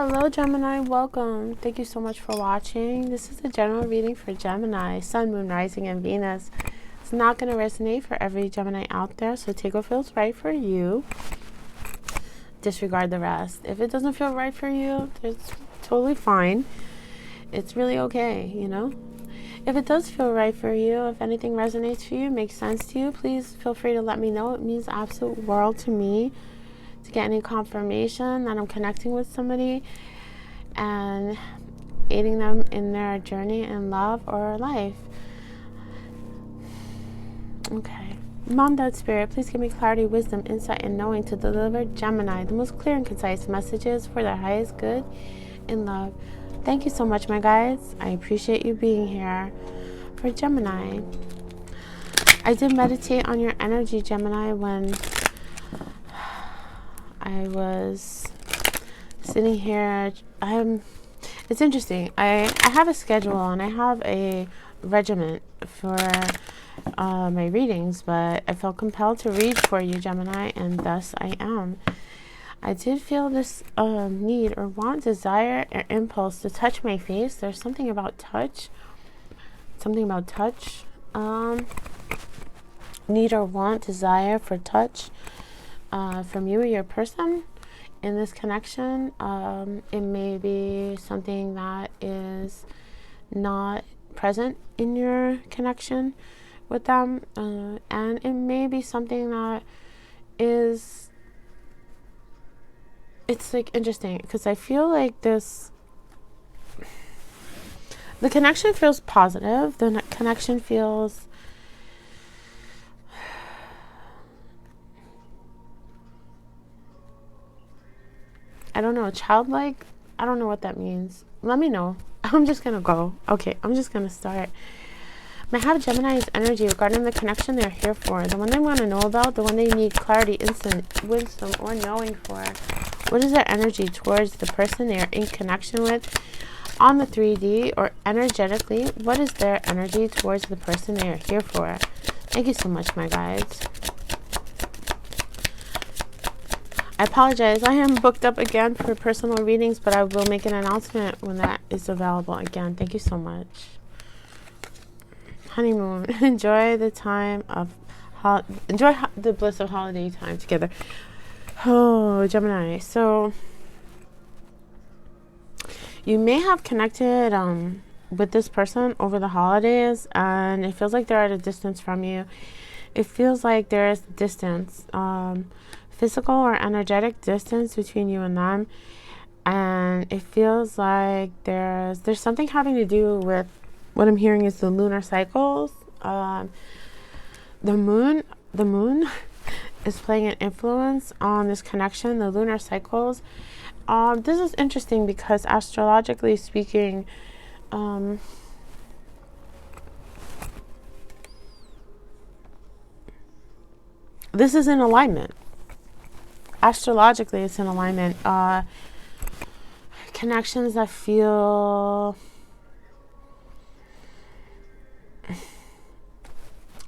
Hello Gemini, welcome. Thank you so much for watching. This is a general reading for Gemini, Sun, Moon, Rising, and Venus. It's not going to resonate for every Gemini out there, so take what feels right for you. Disregard the rest. If it doesn't feel right for you, it's totally fine. It's really okay, you know? If it does feel right for you, if anything resonates for you, makes sense to you, please feel free to let me know. It means the absolute world to me to get any confirmation that I'm connecting with somebody and aiding them in their journey in love or life. Okay. Mom, Dad, Spirit, please give me clarity, wisdom, insight, and knowing to deliver Gemini the most clear and concise messages for their highest good in love. Thank you so much, my guys. I appreciate you being here. For Gemini, I did meditate on your energy, Gemini, when I was sitting here. It's interesting. I have a schedule and I have a regiment for my readings, but I felt compelled to read for you, Gemini, and thus I am. I did feel this need or want, desire, or impulse to touch my face. There's something about touch. Need or want, desire for touch from you or your person in this connection. It may be something that is not present in your connection with them, and it may be something that is, it's like interesting because I feel like the connection feels positive. The connection feels I don't know, childlike. I don't know what that means. Let me know. I'm just gonna go. Okay, I'm just gonna start. I have Gemini's energy regarding the connection they're here for, the one they want to know about, the one they need clarity, instant wisdom, or knowing for. What is their energy towards the person they are in connection with on the 3D or energetically? What is their energy towards the person they are here for? Thank you so much, my guys. I apologize. I am booked up again for personal readings, but I will make an announcement when that is available again. Thank you so much. Honeymoon. Enjoy the time of the bliss of holiday time together. Oh, Gemini. So you may have connected with this person over the holidays, and it feels like they're at a distance from you. It feels like there is distance, physical or energetic distance between you and them, and it feels like there's something having to do with what I'm hearing is the lunar cycles. The moon is playing an influence on this connection, the lunar cycles. This is interesting because astrologically speaking, this is in alignment. Astrologically, it's in alignment. Connections that feel,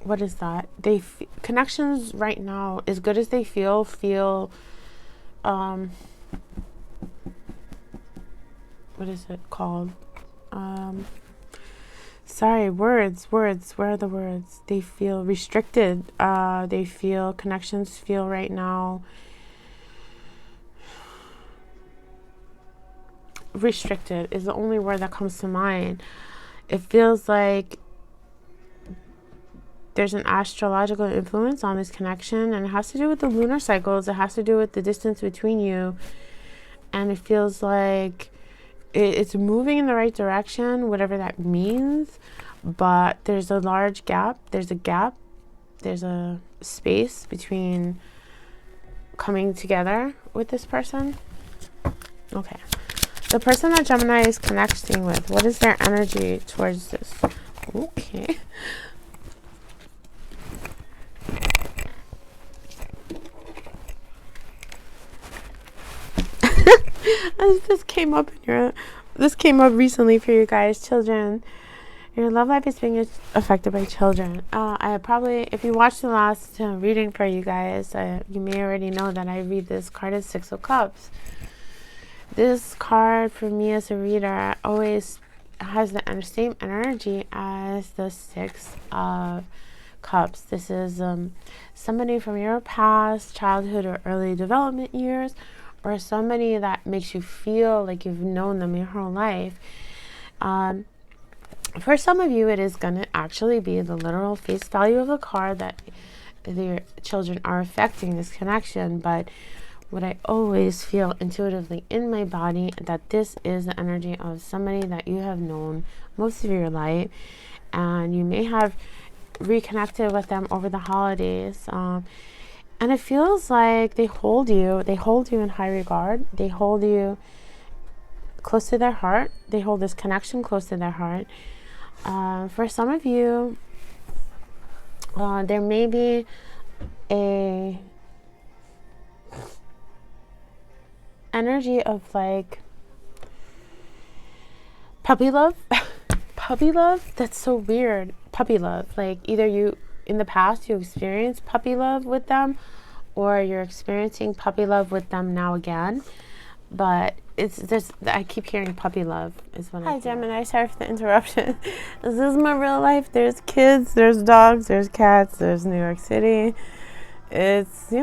what is that? Connections right now, as good as they feel, what is it called? Sorry, words, where are the words? They feel restricted. Connections feel right now restricted is the only word that comes to mind. It feels like there's an astrological influence on this connection, and it has to do with the lunar cycles. It has to do with the distance between you, and it feels like it's moving in the right direction, whatever that means, but there's a large gap. There's a space between coming together with this person. Okay. The person that Gemini is connecting with, what is their energy towards this? Okay. This came up recently for you guys. Children. Your love life is being affected by children. If you watched the last reading for you guys, you may already know that I read this card as 6 of Cups. This card for me as a reader always has the same energy as the Six of Cups. This is somebody from your past, childhood, or early development years, or somebody that makes you feel like you've known them your whole life. For some of you, it is going to actually be the literal face value of the card that your children are affecting this connection. But what I always feel intuitively in my body, that this is the energy of somebody that you have known most of your life, and you may have reconnected with them over the holidays. And it feels like they hold you in high regard. They hold you close to their heart. They hold this connection close to their heart. For some of you, there may be a energy of like puppy love. Puppy love, that's so weird. Puppy love, like either you in the past you experienced puppy love with them, or you're experiencing puppy love with them now again. But it's just, I keep hearing puppy love is what I hear. Hi Gemini, sorry for the interruption. This is my real life. There's kids, there's dogs, there's cats, there's New York City. It's,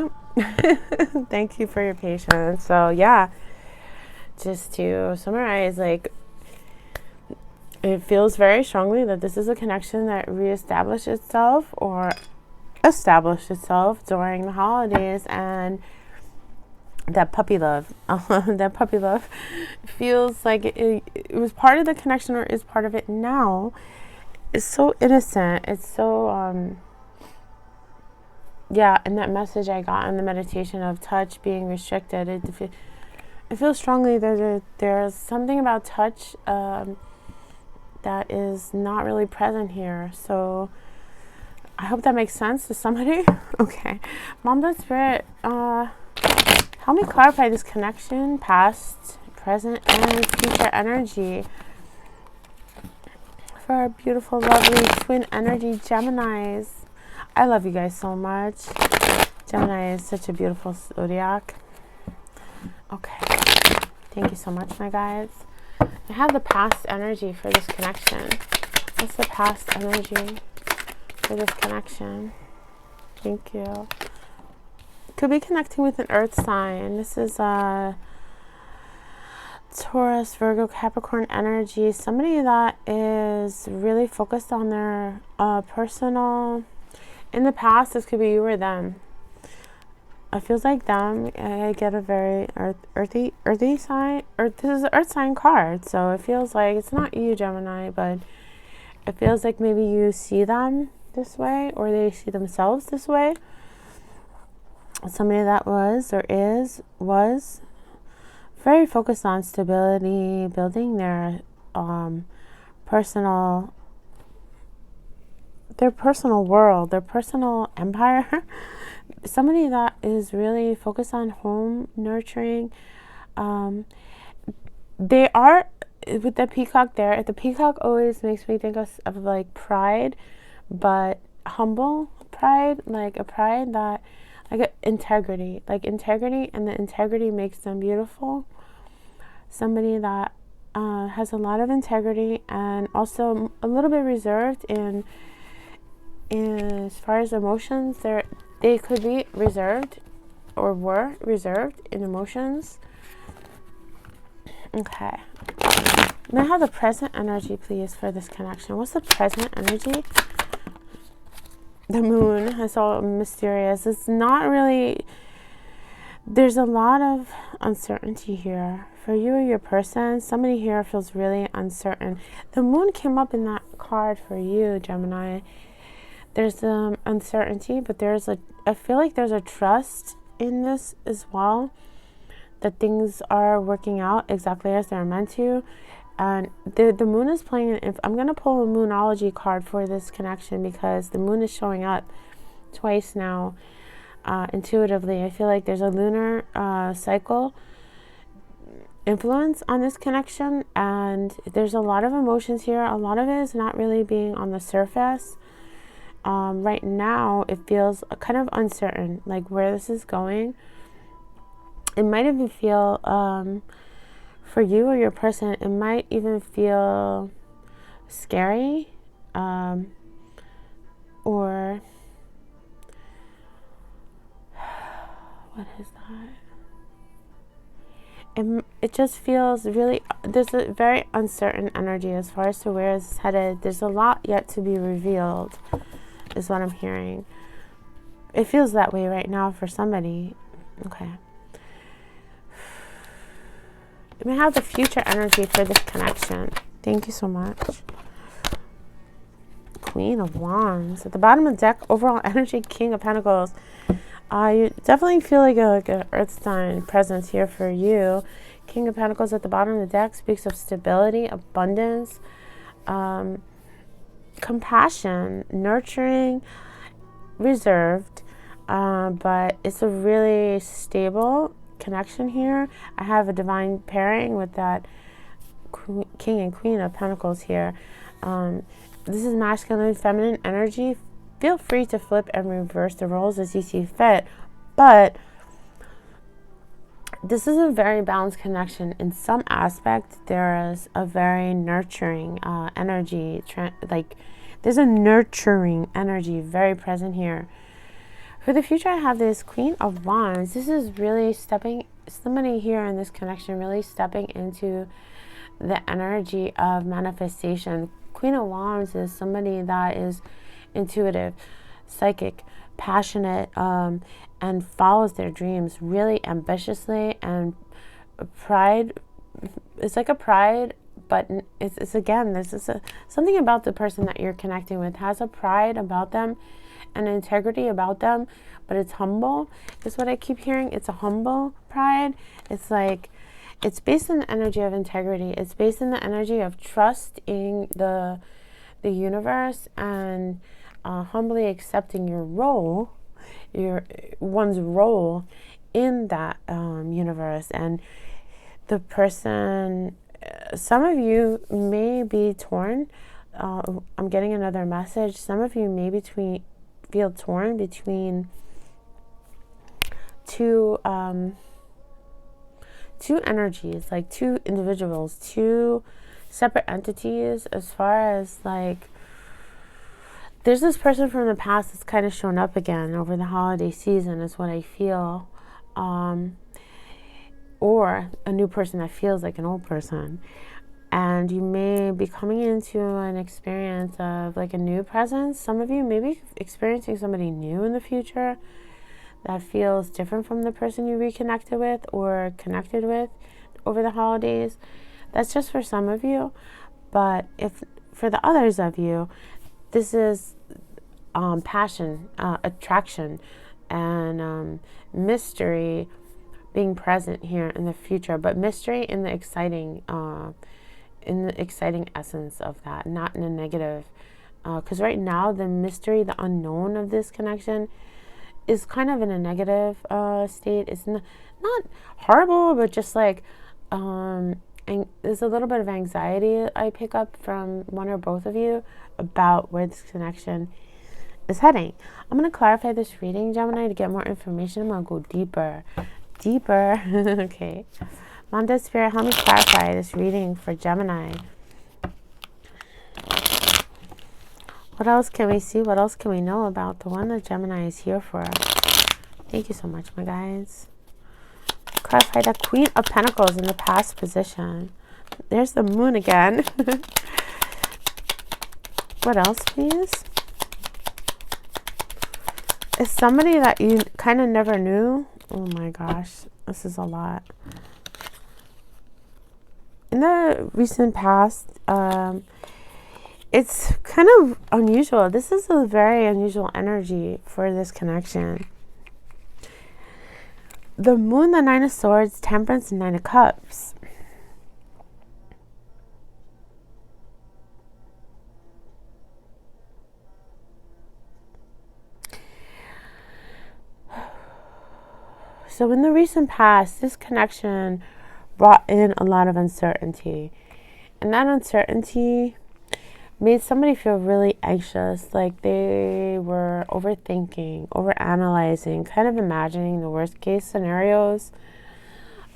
thank you for your patience. So yeah, just to summarize, like, it feels very strongly that this is a connection that reestablished itself or established itself during the holidays, and that puppy love, that puppy love feels like it was part of the connection, or is part of it now. It's so innocent. It's so, and that message I got in the meditation of touch being restricted, it feels strongly that there's something about touch that is not really present here. So I hope that makes sense to somebody. Okay. Mom, Dad, Spirit, help me clarify this connection, past, present, and future energy for our beautiful, lovely twin energy Geminis. I love you guys so much. Gemini is such a beautiful zodiac. Okay. Thank you so much, my guys. I have the past energy for this connection. What's the past energy for this connection? Thank you. Could be connecting with an earth sign. This is Taurus, Virgo, Capricorn energy. Somebody that is really focused on their personal. In the past, this could be you or them. It feels like them. I get a very earthy sign. This is an earth sign card, so it feels like it's not you, Gemini, but it feels like maybe you see them this way, or they see themselves this way. Somebody that was very focused on stability, building their personal world, their personal empire. Somebody that is really focused on home nurturing. They are, with the peacock there, the peacock always makes me think of like pride, but humble pride, like a pride that, like integrity, and the integrity makes them beautiful. Somebody that has a lot of integrity, and also a little bit reserved in as far as emotions. They could be reserved, or were reserved in emotions. Okay. May I have the present energy, please, for this connection? What's the present energy? The moon is all mysterious. It's not really. There's a lot of uncertainty here. For you or your person, somebody here feels really uncertain. The moon came up in that card for you, Gemini. There's uncertainty, but I feel like there's a trust in this as well, that things are working out exactly as they're meant to. And the moon is playing I'm going to pull a moonology card for this connection, because the moon is showing up twice now intuitively. I feel like there's a lunar cycle influence on this connection, and there's a lot of emotions here. A lot of it is not really being on the surface. Right now, it feels kind of uncertain, like where this is going. It might even feel for you or your person, it might even feel scary, or what is that? It just feels really, there's a very uncertain energy as far as to where it's headed. There's a lot yet to be revealed, is what I'm hearing. It feels that way right now for somebody. Okay. We have the future energy for this connection. Thank you so much. Queen of Wands. At the bottom of the deck, overall energy, King of Pentacles. You definitely feel like a earth sign presence here for you. King of Pentacles at the bottom of the deck speaks of stability, abundance, compassion, nurturing, reserved, but it's a really stable connection here. I have a divine pairing with that King and Queen of Pentacles here. This is masculine, feminine energy. Feel free to flip and reverse the roles as you see fit, but this is a very balanced connection. In some aspect, there is a very nurturing energy, like there's a nurturing energy very present here. For the future, I have this Queen of Wands. This is really somebody here in this connection really stepping into the energy of manifestation. Queen of Wands is somebody that is intuitive, psychic, passionate, and follows their dreams really ambitiously, and pride. It's like a pride, but it's again, this is something about the person that you're connecting with has a pride about them, and integrity about them, but it's humble, is what I keep hearing. It's a humble pride. It's like, it's based on the energy of integrity. It's based on the energy of trusting the universe, and humbly accepting your role, one's role in that universe. And the person, some of you may be torn. I'm getting another message. Some of you may feel torn between two energies, like two individuals, two separate entities, as far as like there's this person from the past that's kind of shown up again over the holiday season, is what I feel, or a new person that feels like an old person. And you may be coming into an experience of like a new presence. Some of you may be experiencing somebody new in the future that feels different from the person you reconnected with or connected with over the holidays. That's just for some of you. But if for the others of you, this is passion, attraction, and mystery being present here in the future. But mystery in the exciting essence of that, not in a negative. Because right now, the mystery, the unknown of this connection is kind of in a negative state. It's not horrible, but just like and there's a little bit of anxiety I pick up from one or both of you about where this connection is heading. I'm going to clarify this reading, Gemini, to get more information. I'm going to go deeper. Okay. Manda Spirit, help me clarify this reading for Gemini. What else can we see? What else can we know about the one that Gemini is here for? Thank you so much, my guys. Clarify that Queen of Pentacles in the past position. There's the moon again. What else, please? Is somebody that you kind of never knew? Oh my gosh, this is a lot. In the recent past, it's kind of unusual. This is a very unusual energy for this connection. The moon, the Nine of Swords, Temperance, and Nine of Cups. So in the recent past, this connection brought in a lot of uncertainty. And that uncertainty made somebody feel really anxious, like they were overthinking, overanalyzing, kind of imagining the worst case scenarios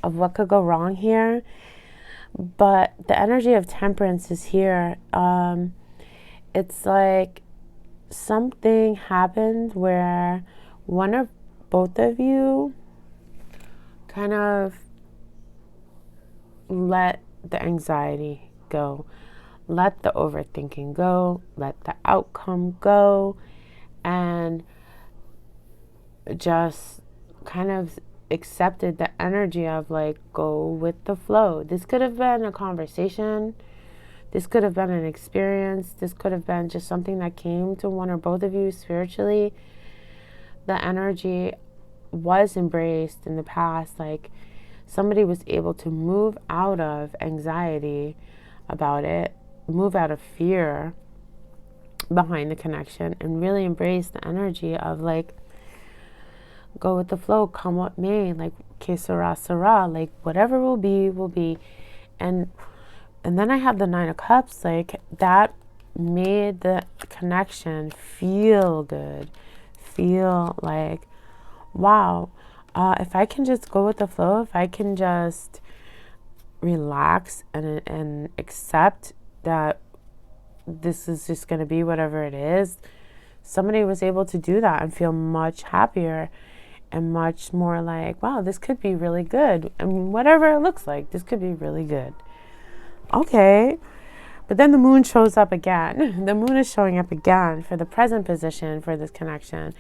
of what could go wrong here. But the energy of temperance is here. It's like something happened where one or both of you kind of let the anxiety go, let the overthinking go, let the outcome go, and just kind of accepted the energy of like, go with the flow. This could have been a conversation. This could have been an experience. This could have been just something that came to one or both of you spiritually. The energy was embraced in the past. Like, somebody was able to move out of anxiety about it, move out of fear behind the connection, and really embrace the energy of like, go with the flow, come what may, like, que sera, sera, like, whatever will be, will be. And then I have the Nine of Cups, like, that made the connection feel good, feel like, wow, if I can just go with the flow, if I can just relax and accept that this is just going to be whatever it is, somebody was able to do that and feel much happier and much more like, wow, this could be really good. And whatever it looks like, this could be really good. Okay. But then the moon shows up again. The moon is showing up again for the present position for this connection.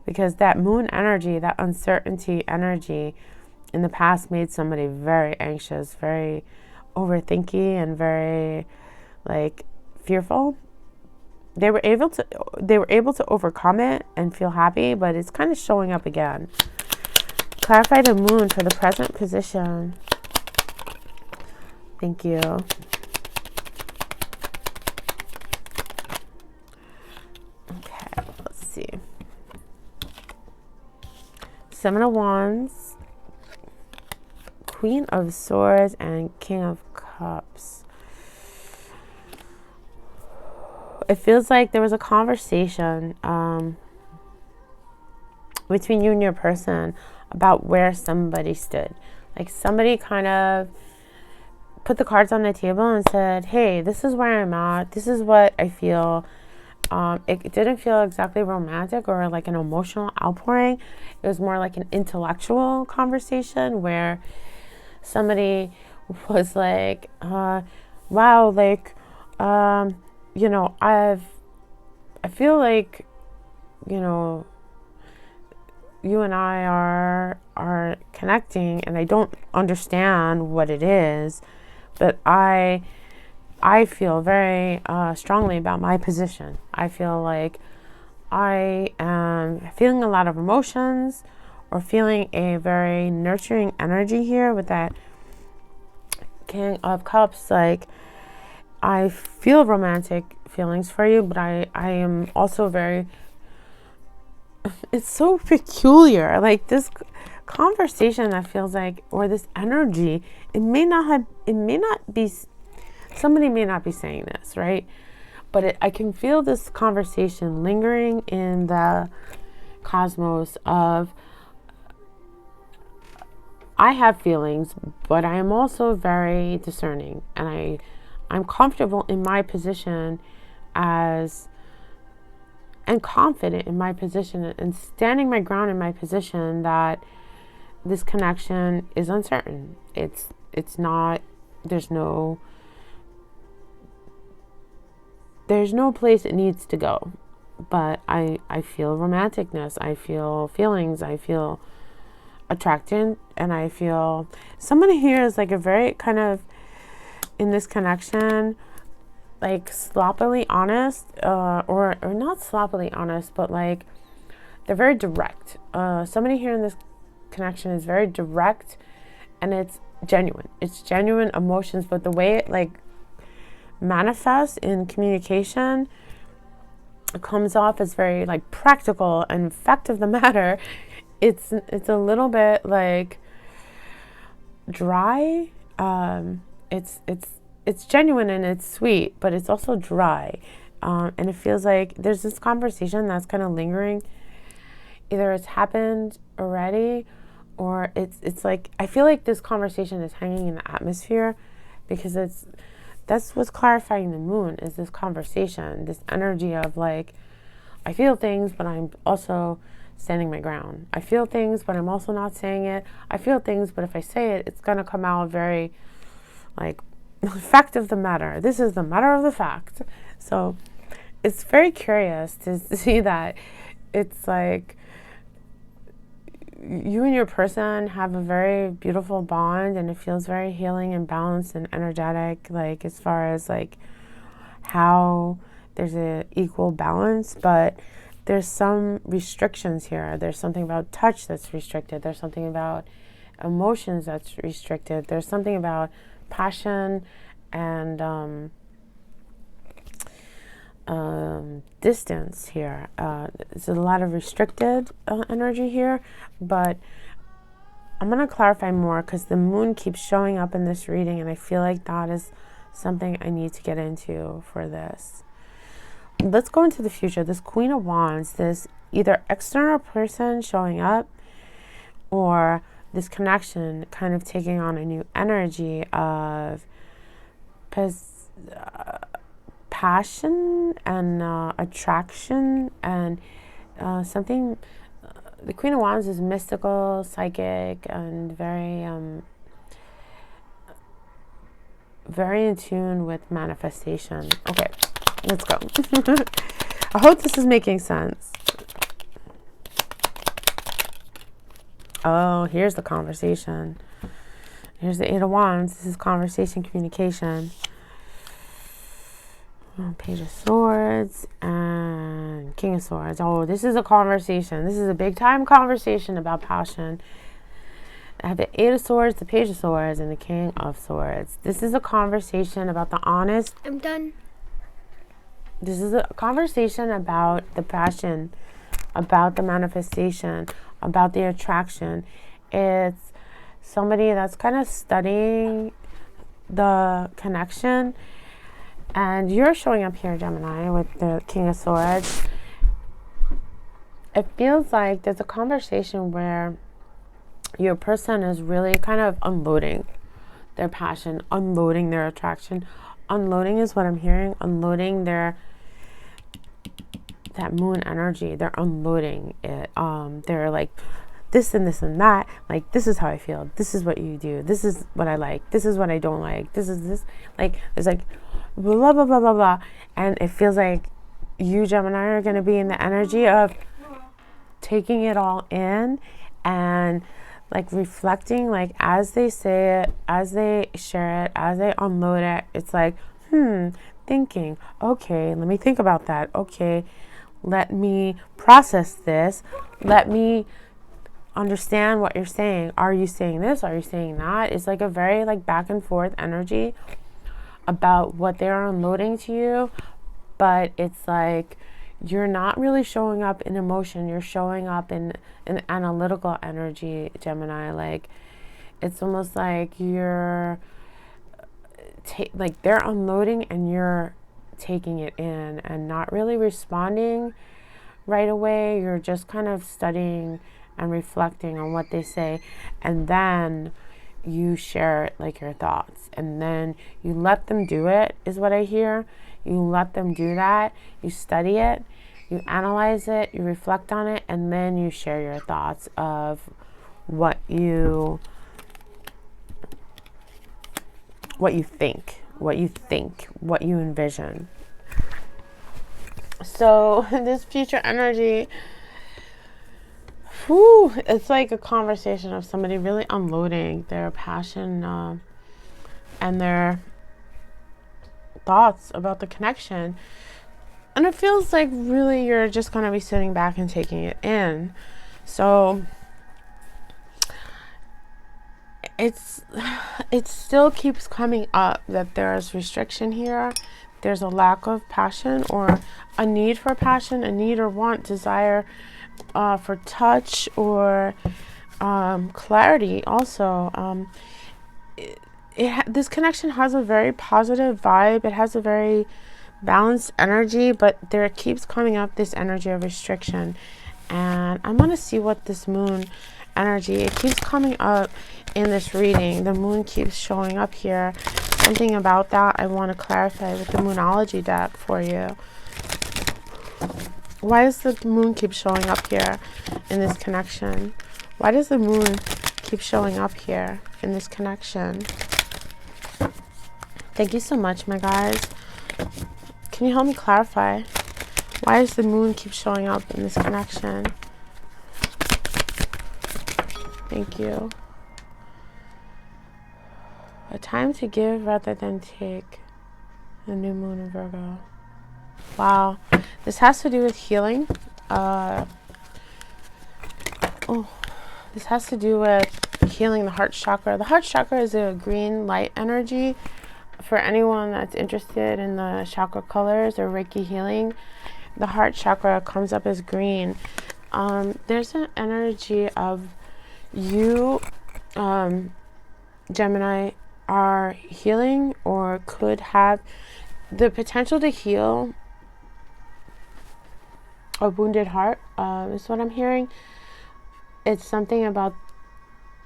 Because that moon energy, that uncertainty energy in the past made somebody very anxious, very overthinky, and very like fearful. They were able to overcome it and feel happy, but it's kind of showing up again. Clarify the moon for the present position. Thank you. Okay, let's see. Seven of Wands, Queen of Swords, and King of Cups. It feels like there was a conversation between you and your person about where somebody stood. Like, somebody kind of put the cards on the table and said, hey, this is where I'm at. This is what I feel. It didn't feel exactly romantic or like an emotional outpouring. It was more like an intellectual conversation where somebody was like, wow, like, you know, I feel like, you know, you and I are connecting, and I don't understand what it is, but I feel very strongly about my position. I feel like I am feeling a lot of emotions, or feeling a very nurturing energy here with that King of Cups. Like, I feel romantic feelings for you, but I am also very, it's so peculiar. Like, this conversation that feels like, or this energy, it may not be, somebody may not be saying this, right? But I can feel this conversation lingering in the cosmos of, I have feelings, but I am also very discerning, and I'm comfortable in my position and confident in my position, and standing my ground in my position that this connection is uncertain. It's not, there's no place it needs to go. But I feel romanticness, I feel feelings, I feel attraction, and I feel somebody here is like a very kind of, in this connection, like sloppily honest, or not sloppily honest, but like they're very direct. Somebody here in this connection is very direct, and it's genuine. It's genuine emotions, but the way it like manifests in communication, it comes off as very like practical and fact of the matter. It's a little bit like dry. It's genuine and it's sweet, but it's also dry. And it feels like there's this conversation that's kind of lingering. Either it's happened already, or it's like, I feel like this conversation is hanging in the atmosphere, because that's what's clarifying the moon, is this conversation, this energy of like, I feel things, but I'm also standing my ground. I feel things, but I'm also not saying it. I feel things, but if I say it, it's going to come out very like fact of the matter. This is the matter of the fact. So it's very curious to see that it's like you and your person have a very beautiful bond, and it feels very healing and balanced and energetic, like as far as like how there's a equal balance, but there's some restrictions here. There's something about touch that's restricted. There's something about emotions that's restricted. There's something about passion and distance here. There's a lot of restricted energy here, but I'm going to clarify more because the moon keeps showing up in this reading, and I feel like that is something I need to get into for this. Let's go into the future. This Queen of Wands, this either external person showing up, or this connection kind of taking on a new energy of passion and attraction and something. The Queen of Wands is mystical, psychic, and very in tune with manifestation. Okay, let's go. I hope this is making sense. Oh, here's the conversation. Here's the Eight of Wands. This is conversation, communication. Page of Swords and King of Swords. Oh, this is a conversation. This is a big time conversation about passion. I have the Eight of Swords, the Page of Swords, and the King of Swords. This is a conversation about the honest. I'm done. This is a conversation about the passion, about the manifestation, about the attraction. It's somebody that's kind of studying the connection. And you're showing up here, Gemini, with the King of Swords. It feels like there's a conversation where your person is really kind of unloading their passion, unloading their attraction. Unloading is what I'm hearing. Unloading that moon energy. They're unloading it. They're like this and this and that. Like, this is how I feel. This is what you do. This is what I like. This is what I don't like. This is this. Like, there's like blah, blah, blah, blah, blah. And it feels like you, Gemini, are going to be in the energy of taking it all in and like reflecting, like as they say it, as they share it, as they unload it, it's like, thinking, okay, let me think about that. Okay, let me process this. Let me understand what you're saying. Are you saying this? Are you saying that? It's like a very like back and forth energy about what they're unloading to you, but it's like you're not really showing up in emotion. You're showing up in an analytical energy, Gemini. Like, it's almost like you're like they're unloading and you're taking it in and not really responding right away. You're just kind of studying and reflecting on what they say, and then you share like your thoughts, and then you let them do it, is what I hear. You let them do that. You study it, you analyze it, you reflect on it, and then you share your thoughts of what you think, what you envision. So this future energy, it's like a conversation of somebody really unloading their passion and their thoughts about the connection. And it feels like really you're just going to be sitting back and taking it in. So it still keeps coming up that there's restriction here. There's a lack of passion, or a need for passion, a need or want, desire for touch, or clarity also. This connection has a very positive vibe. It has a very balanced energy, but there keeps coming up this energy of restriction. And I'm going to see what this moon energy, it keeps coming up in this reading. The moon keeps showing up here, something about that I want to clarify with the Moonology deck for you. Why does the moon keep showing up here in this connection? Why does the moon keep showing up here in this connection? Thank you so much, my guys. Can you help me clarify? Why does the moon keep showing up in this connection? Thank you. A time to give rather than take. The new moon in Virgo. Wow. This has to do with healing. This has to do with healing the heart chakra. The heart chakra is a green light energy. For anyone that's interested in the chakra colors or Reiki healing, the heart chakra comes up as green. There's an energy of you, Gemini, are healing or could have the potential to heal a wounded heart, is what I'm hearing. It's something about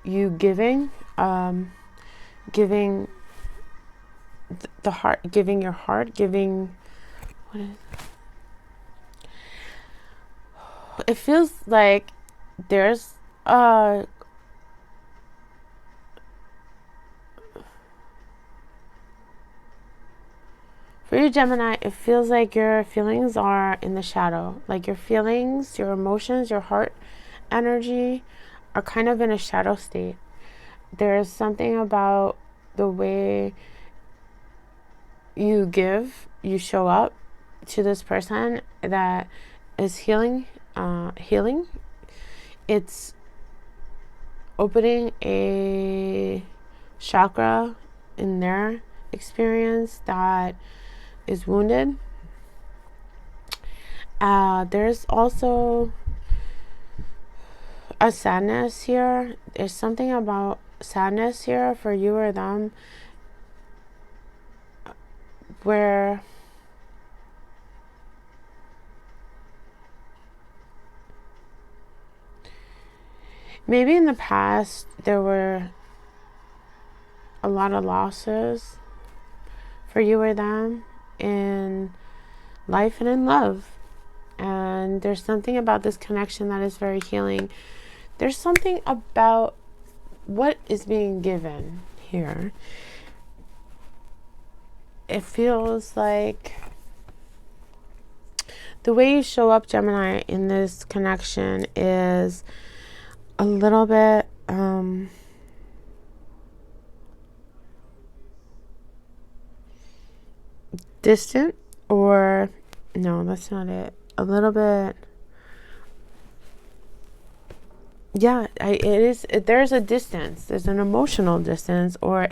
you giving, giving the heart, giving your heart, giving, what is it? It feels like there's for you, Gemini, it feels like your feelings are in the shadow. Like your feelings, your emotions, your heart energy are kind of in a shadow state. There's something about the way you give, you show up to this person that is healing. It's opening a chakra in their experience that is wounded. There's also a sadness here. There's something about sadness here for you or them where maybe in the past there were a lot of losses for you or them in life and in love. And there's something about this connection that is very healing. There's something about what is being given here. It feels like the way you show up, Gemini, in this connection is a little bit distant, or no, that's not it. A little bit, yeah, it is. There's a distance. There's an emotional distance, or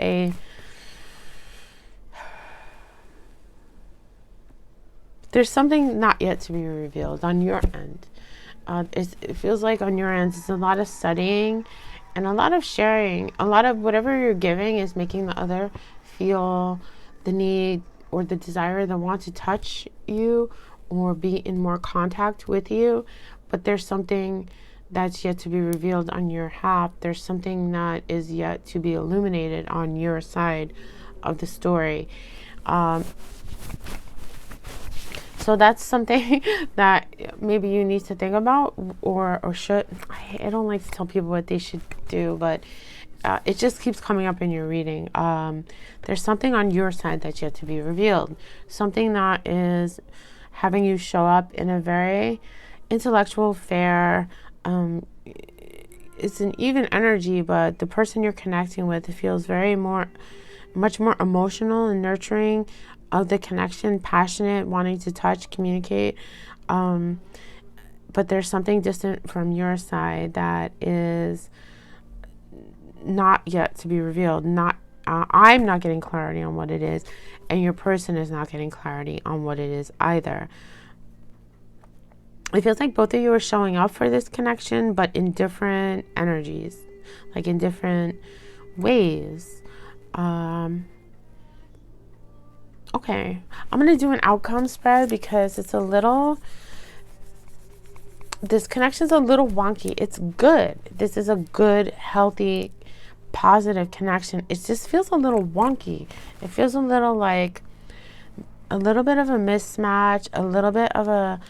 there's something not yet to be revealed on your end. It feels like on your end, it's a lot of studying and a lot of sharing. A lot of whatever you're giving is making the other feel the need or the desire, the want to touch you or be in more contact with you. But there's something that's yet to be revealed on your half. There's something that is yet to be illuminated on your side of the story. So that's something that maybe you need to think about or should. I don't like to tell people what they should do, but it just keeps coming up in your reading. There's something on your side that's yet to be revealed. Something that is having you show up in a very intellectual, fair, it's an even energy, but the person you're connecting with, it feels much more emotional and nurturing of the connection, passionate, wanting to touch, communicate. But there's something distant from your side that is not yet to be revealed. I'm not getting clarity on what it is, and your person is not getting clarity on what it is either. It feels like both of you are showing up for this connection, but in different energies, like in different ways. Okay, I'm going to do an outcome spread because this connection's a little wonky. It's good. This is a good, healthy, positive connection, it just feels a little wonky. It feels a little like a little bit of a mismatch, a little bit of a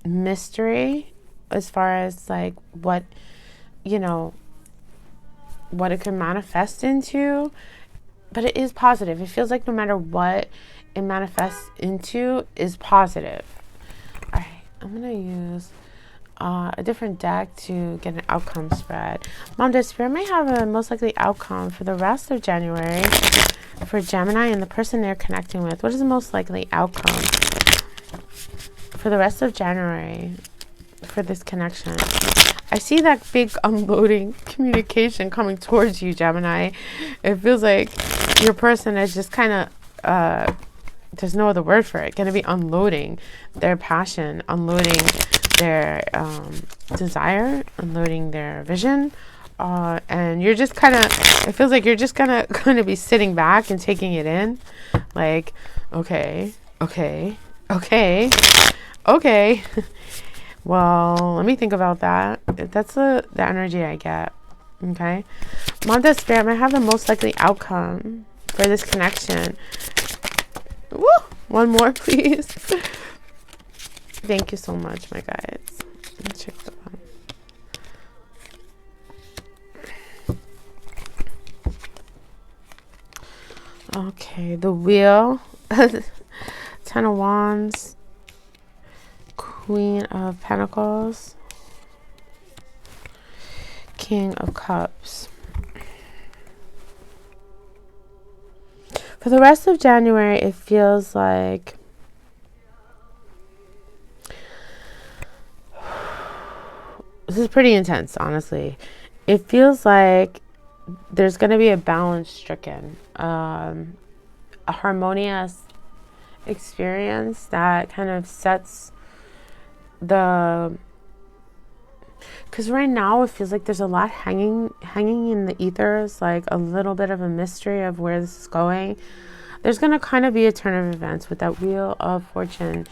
mystery as far as like what, you know, what it can manifest into. But it is positive. It feels like no matter what it manifests into is positive. All right, I'm gonna use a different deck to get an outcome spread. Mom, does Spirit may have a most likely outcome for the rest of January for Gemini and the person they're connecting with? What is the most likely outcome for the rest of January for this connection? I see that big unloading communication coming towards you, Gemini. It feels like your person is just kind of, there's no other word for it, going to be unloading their passion, unloading their desire, unloading their vision. And you're just kind of, it feels like you're just going to be sitting back and taking it in. Like, okay. Well, let me think about that. That's the energy I get. Okay. Mom, does Spirit might have the most likely outcome for this connection. Woo! One more, please. Thank you so much, my guys. Let's check that out. Okay, the wheel. 10 of Wands. Queen of Pentacles. King of Cups. For the rest of January, it feels like this is pretty intense, honestly. It feels like there's going to be a balance stricken, a harmonious experience that kind of sets the, because right now it feels like there's a lot hanging in the ethers, like a little bit of a mystery of where this is going. There's going to kind of be a turn of events with that Wheel of Fortune.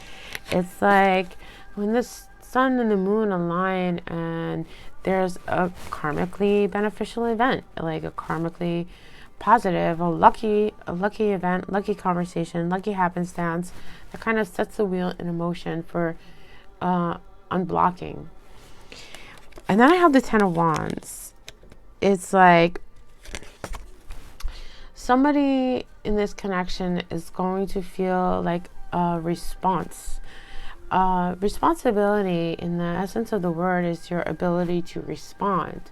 It's like when the sun and the moon align and there's a karmically beneficial event, like a karmically positive, a lucky event, lucky conversation, lucky happenstance that kind of sets the wheel in motion for unblocking. And then I have the 10 of Wands. It's like somebody in this connection is going to feel like a response. Responsibility in the essence of the word is your ability to respond.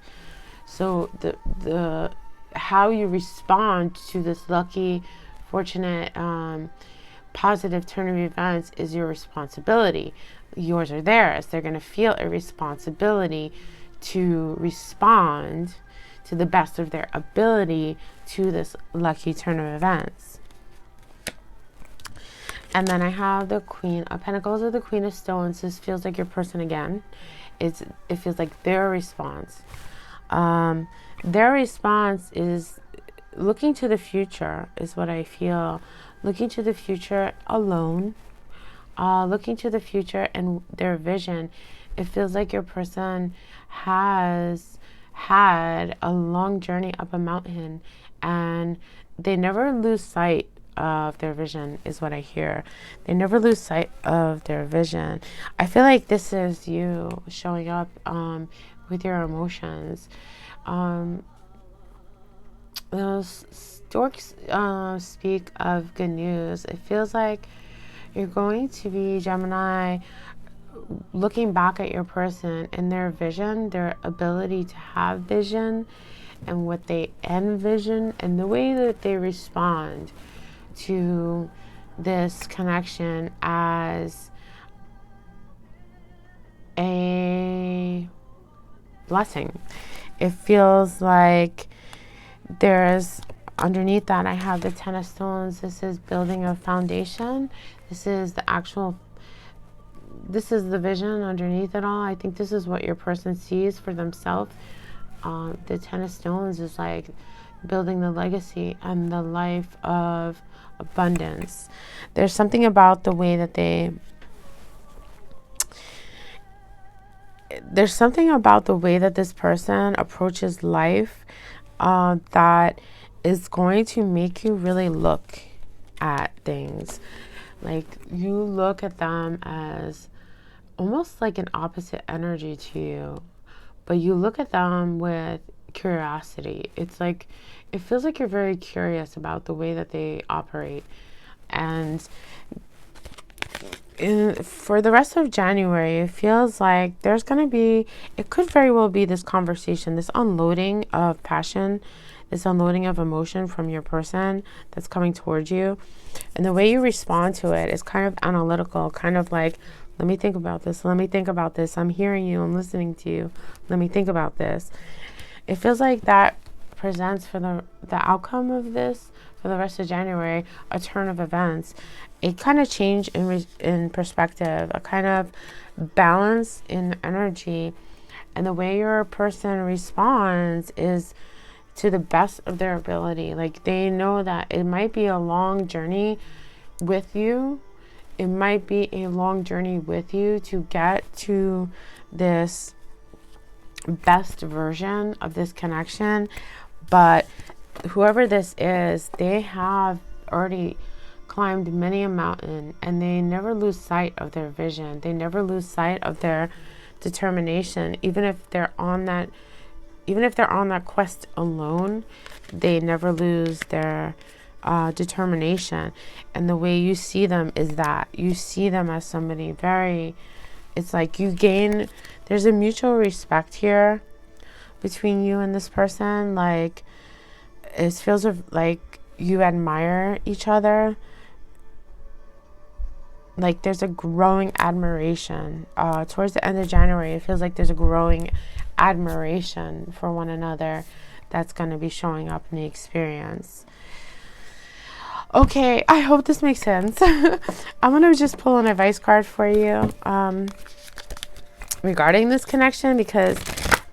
So the how you respond to this lucky, fortunate, positive turn of events is your responsibility. Yours or theirs. They're going to feel a responsibility to respond to the best of their ability to this lucky turn of events. And then I have the Queen of Pentacles or the Queen of Stones. This feels like your person again. It feels like their response. Their response is looking to the future is what I feel. Looking to the future alone. Looking to the future and their vision. It feels like your person has had a long journey up a mountain and they never lose sight of their vision is what I hear. They never lose sight of their vision. I feel like this is you showing up with your emotions. Those storks speak of good news. It feels like you're going to be, Gemini, looking back at your person and their vision, their ability to have vision and what they envision and the way that they respond to this connection as a blessing. It feels like there's underneath that I have the 10 of Stones. This is building a foundation. This is the actual, this is the vision underneath it all. I think this is what your person sees for themselves. The 10 of Stones is like building the legacy and the life of abundance. There's something about the way that there's something about the way that this person approaches life that is going to make you really look at things. Like, you look at them as almost like an opposite energy to you, but you look at them with curiosity. It's like, it feels like you're very curious about the way that they operate. And for the rest of January, it feels like there's going to be, it could very well be this conversation, this unloading of passion, this unloading of emotion from your person that's coming towards you. And the way you respond to it is kind of analytical, kind of like, let me think about this. Let me think about this. I'm hearing you. I'm listening to you. Let me think about this. It feels like that presents for the outcome of this for the rest of January, a turn of events, a kind of change in perspective, a kind of balance in energy. And the way your person responds is to the best of their ability. Like, they know that it might be a long journey with you. It might be a long journey with you to get to this best version of this connection. But whoever this is, they have already climbed many a mountain, and they never lose sight of their vision. They never lose sight of their determination. Even if they're on that quest alone, they never lose their determination. And the way you see them is that you see them as somebody very, it's like there's a mutual respect here between you and this person. Like, it feels like you admire each other. Like, there's a growing admiration. Towards the end of January, it feels like there's a growing admiration for one another that's going to be showing up in the experience. Okay, I hope this makes sense. I'm going to just pull an advice card for you regarding this connection, because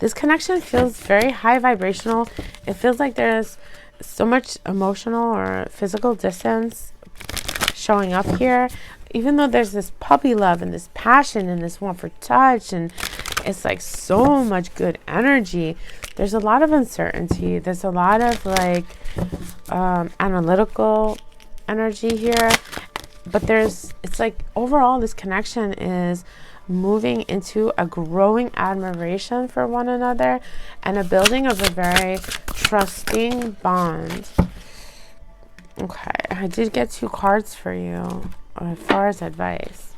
this connection feels very high vibrational. It feels like there's so much emotional or physical distance showing up here, even though there's this puppy love and this passion and this want for touch, and it's like so much good energy. There's a lot of uncertainty. There's a lot of like analytical energy here, but it's like overall this connection is moving into a growing admiration for one another and a building of a very trusting bond. Okay, I did get 2 cards for you as far as advice.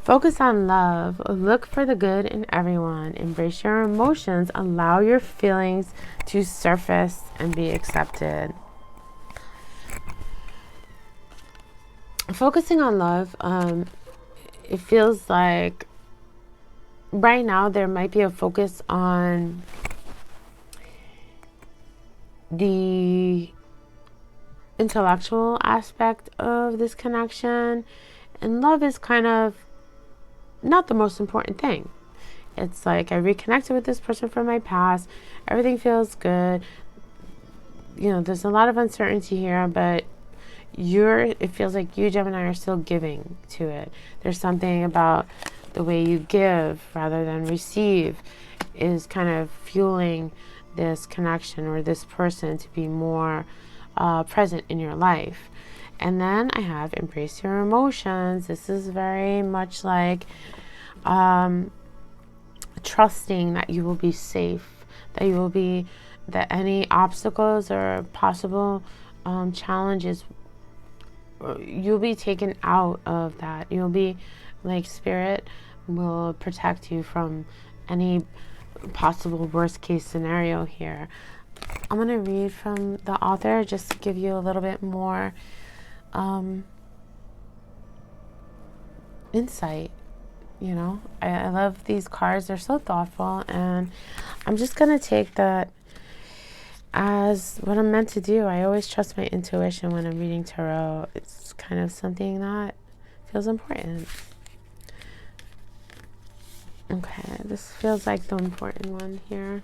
Focus on love. Look for the good in everyone. Embrace your emotions. Allow your feelings to surface and be accepted. Focusing on love, it feels like right now there might be a focus on the intellectual aspect of this connection, and love is kind of not the most important thing. It's like, I reconnected with this person from my past, everything feels good, there's a lot of uncertainty here, but it feels like you, Gemini, are still giving to it. There's something about the way you give rather than receive is kind of fueling this connection or this person to be more present in your life. And then I have embrace your emotions. This is very much like trusting that you will be safe, that any obstacles or possible challenges, you'll be taken out of that. You'll be like, spirit will protect you from any possible worst case scenario here. I'm going to read from the author just to give you a little bit more insight. I love these cards. They're so thoughtful, and I'm just going to take that as what I'm meant to do. I always trust my intuition when I'm reading tarot. It's kind of something that feels important. Okay, this feels like the important one here.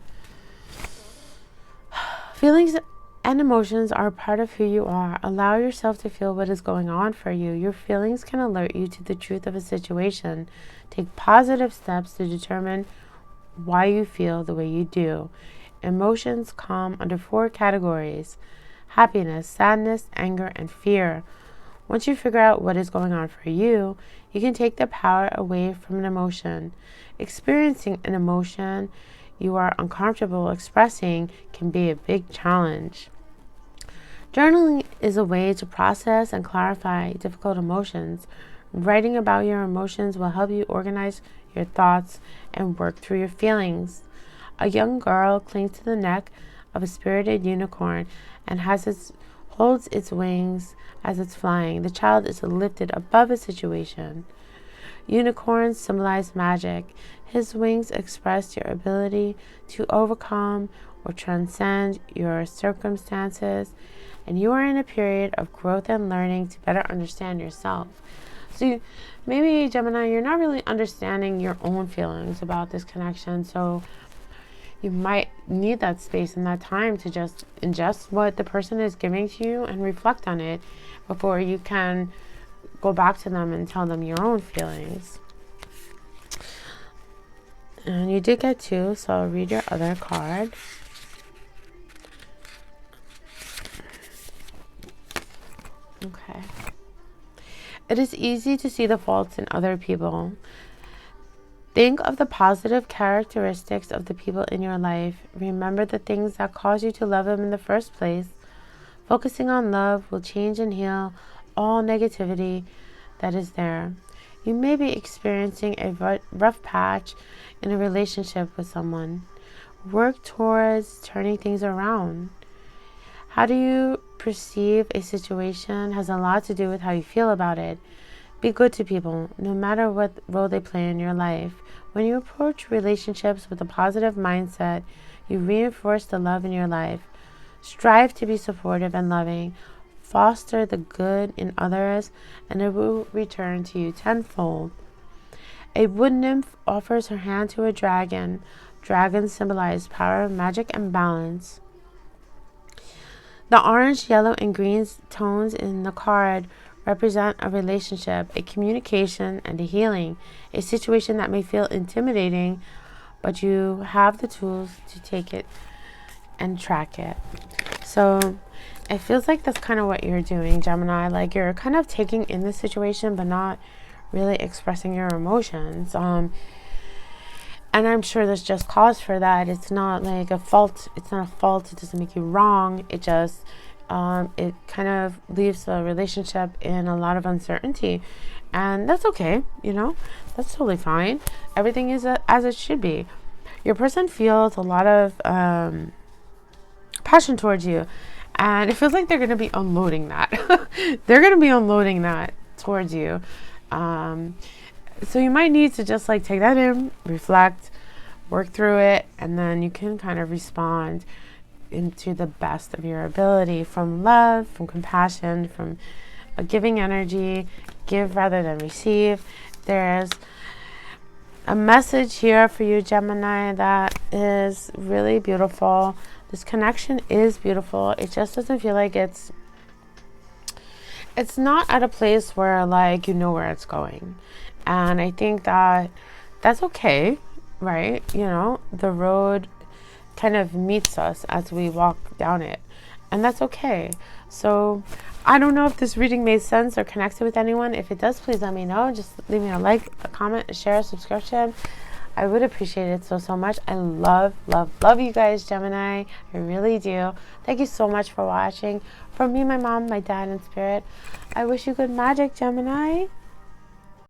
Feelings and emotions are a part of who you are. Allow yourself to feel what is going on for you. Your feelings can alert you to the truth of a situation. Take positive steps to determine why you feel the way you do. Emotions come under 4 categories: happiness, sadness, anger, and fear. Once you figure out what is going on for you, you can take the power away from an emotion. Experiencing an emotion you are uncomfortable expressing can be a big challenge. Journaling is a way to process and clarify difficult emotions. Writing about your emotions will help you organize your thoughts and work through your feelings. A young girl clings to the neck of a spirited unicorn and holds its wings as it's flying. The child is lifted above a situation. Unicorns symbolize magic. His wings express your ability to overcome or transcend your circumstances, and you are in a period of growth and learning to better understand yourself. So maybe, Gemini, you're not really understanding your own feelings about this connection, so you might need that space and that time to just ingest what the person is giving to you and reflect on it before you can go back to them and tell them your own feelings. And you did get 2, so I'll read your other card. Okay. It is easy to see the faults in other people. Think of the positive characteristics of the people in your life. Remember the things that caused you to love them in the first place. Focusing on love will change and heal all negativity that is there. You may be experiencing a rough patch in a relationship with someone. Work towards turning things around. How do you perceive a situation has a lot to do with how you feel about it. Be good to people, no matter what role they play in your life. When you approach relationships with a positive mindset, you reinforce the love in your life. Strive to be supportive and loving. Foster the good in others, and it will return to you tenfold. A wood nymph offers her hand to a dragon. Dragons symbolize power, magic, and balance. The orange, yellow, and green tones in the card represent a relationship, a communication, and a healing. A situation that may feel intimidating, but you have the tools to take it and track it. So it feels like that's kind of what you're doing, Gemini. Like you're kind of taking in the situation, but not really expressing your emotions. And I'm sure there's just cause for that. It's not like a fault. It's not a fault. It doesn't make you wrong. It just, it kind of leaves the relationship in a lot of uncertainty. And that's okay. You know, that's totally fine. Everything is as it should be. Your person feels a lot of passion towards you. And it feels like they're going to be unloading that. They're going to be unloading that towards you. So you might need to just like take that in, reflect, work through it, and then you can kind of respond into the best of your ability from love, from compassion, from a giving energy. Give rather than receive. There's a message here for you, Gemini, that is really beautiful. This connection is beautiful. It just doesn't feel like it's not at a place where like you know where it's going. And I think that that's okay, right? You know, the road kind of meets us as we walk down it. And that's okay. So I don't know if this reading made sense or connected with anyone. If it does, please let me know. Just leave me a like, a comment, a share, a subscription. I would appreciate it so much. I love you guys, Gemini. I really do. Thank you so much for watching. From me, my mom, my dad, and spirit, I wish you good magic, Gemini.